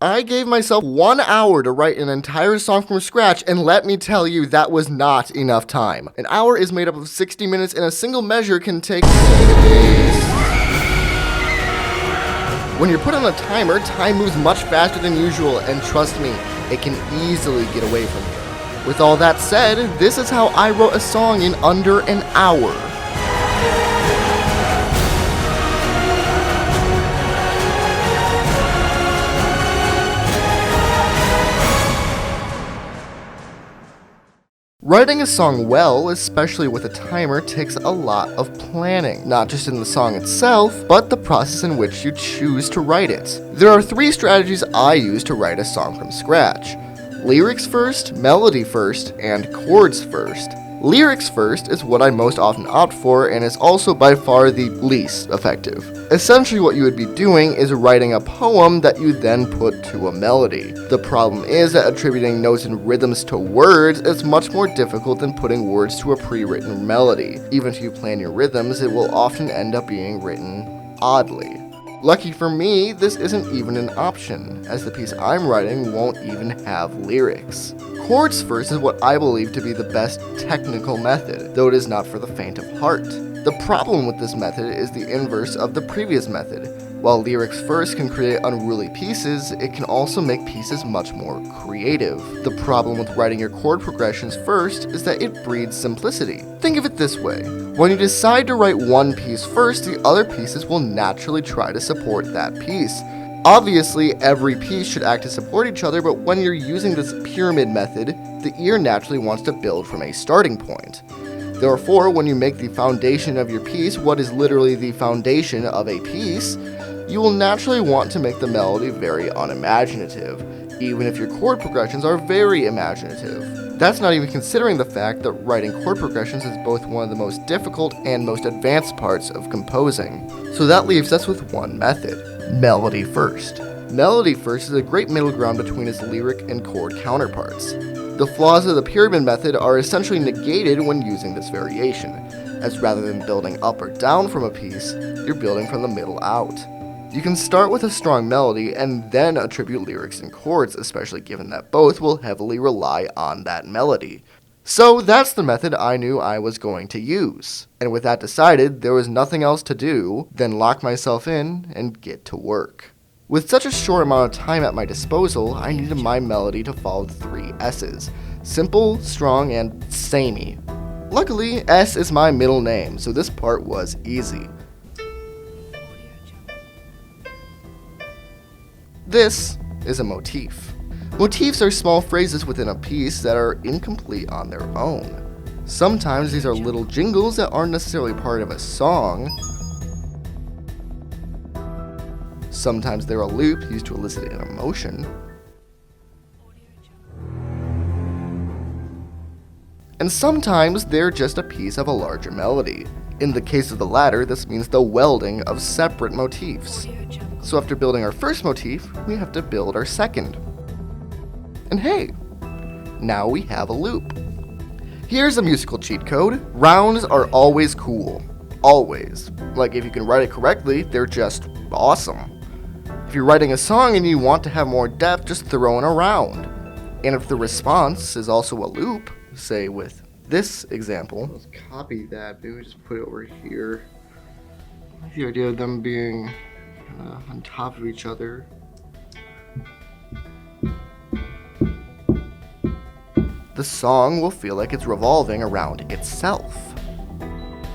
I gave myself 1 hour to write an entire song from scratch, and let me tell you, that was not enough time. An hour is made up of 60 minutes, and a single measure can take days. When you're put on a timer, time moves much faster than usual, and trust me, it can easily get away from you. With all that said, this is how I wrote a song in under an hour. Writing a song well, especially with a timer, takes a lot of planning, not just in the song itself, but the process in which you choose to write it. There are 3 strategies I use to write a song from scratch: lyrics first, melody first, and chords first. Lyrics first is what I most often opt for, and is also by far the least effective. Essentially what you would be doing is writing a poem that you then put to a melody. The problem is that attributing notes and rhythms to words is much more difficult than putting words to a pre-written melody. Even if you plan your rhythms, it will often end up being written oddly. Lucky for me, this isn't even an option, as the piece I'm writing won't even have lyrics. Chords first is what I believe to be the best technical method, though it is not for the faint of heart. The problem with this method is the inverse of the previous method. While lyrics first can create unruly pieces, it can also make pieces much more creative. The problem with writing your chord progressions first is that it breeds simplicity. Think of it this way: when you decide to write one piece first, the other pieces will naturally try to support that piece. Obviously, every piece should act to support each other, but when you're using this pyramid method, the ear naturally wants to build from a starting point. Therefore, when you make the foundation of your piece what is literally the foundation of a piece, you will naturally want to make the melody very unimaginative, even if your chord progressions are very imaginative. That's not even considering the fact that writing chord progressions is both one of the most difficult and most advanced parts of composing. So that leaves us with one method: melody first. Melody first is a great middle ground between its lyric and chord counterparts. The flaws of the pyramid method are essentially negated when using this variation, as rather than building up or down from a piece, you're building from the middle out. You can start with a strong melody and then attribute lyrics and chords, especially given that both will heavily rely on that melody. So that's the method I knew I was going to use. And with that decided, there was nothing else to do than lock myself in and get to work. With such a short amount of time at my disposal, I needed my melody to follow the 3 S's: simple, strong, and samey. Luckily, S is my middle name, so this part was easy. This is a motif. Motifs are small phrases within a piece that are incomplete on their own. Sometimes these are little jingles that aren't necessarily part of a song. Sometimes they're a loop used to elicit an emotion. And sometimes they're just a piece of a larger melody. In the case of the latter, this means the welding of separate motifs. So after building our first motif, we have to build our second. And hey, now we have a loop. Here's a musical cheat code: rounds are always cool. Always. Like, if you can write it correctly, they're just awesome. If you're writing a song and you want to have more depth, just throw in a round. And if the response is also a loop, say with this example, let's copy that, maybe just put it over here. The idea of them being on top of each other. The song will feel like it's revolving around itself.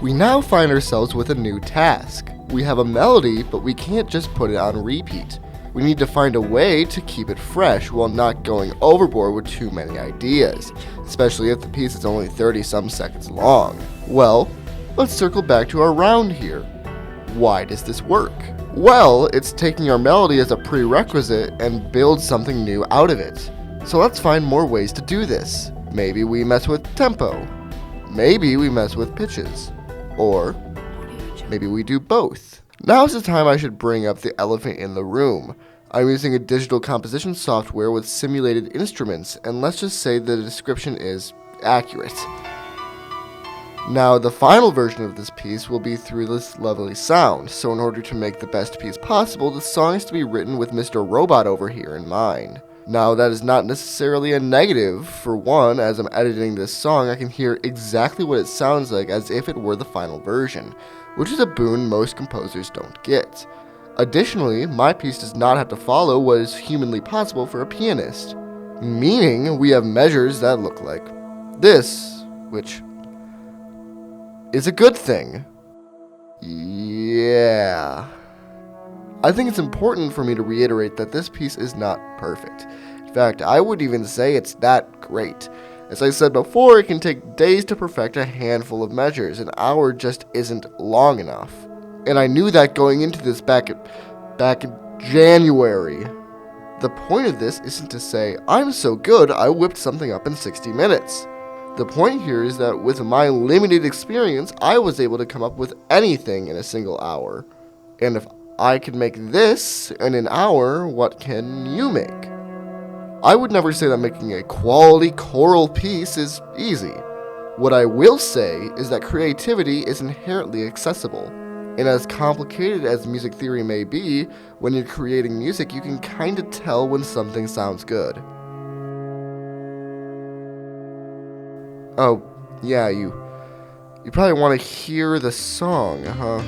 We now find ourselves with a new task. We have a melody, but we can't just put it on repeat. We need to find a way to keep it fresh while not going overboard with too many ideas, especially if the piece is only 30-some seconds long. Well, let's circle back to our round here. Why does this work? Well, it's taking our melody as a prerequisite and build something new out of it. So let's find more ways to do this. Maybe we mess with tempo. Maybe we mess with pitches. Or maybe we do both. Now's the time I should bring up the elephant in the room. I'm using a digital composition software with simulated instruments, and let's just say the description is accurate. Now, the final version of this piece will be through this lovely sound, so in order to make the best piece possible, the song has to be written with Mr. Robot over here in mind. Now, that is not necessarily a negative. For one, as I'm editing this song, I can hear exactly what it sounds like as if it were the final version, which is a boon most composers don't get. Additionally, my piece does not have to follow what is humanly possible for a pianist, meaning we have measures that look like this, which is a good thing. Yeah. I think it's important for me to reiterate that this piece is not perfect. In fact, I would even say it's that great. As I said before, it can take days to perfect a handful of measures. An hour just isn't long enough. And I knew that going into this back in January. The point of this isn't to say, I'm so good I whipped something up in 60 minutes. The point here is that with my limited experience, I was able to come up with anything in a single hour. And if I can make this in an hour, what can you make? I would never say that making a quality choral piece is easy. What I will say is that creativity is inherently accessible. And as complicated as music theory may be, when you're creating music, you can kind of tell when something sounds good. Oh, yeah, you probably want to hear the song, huh?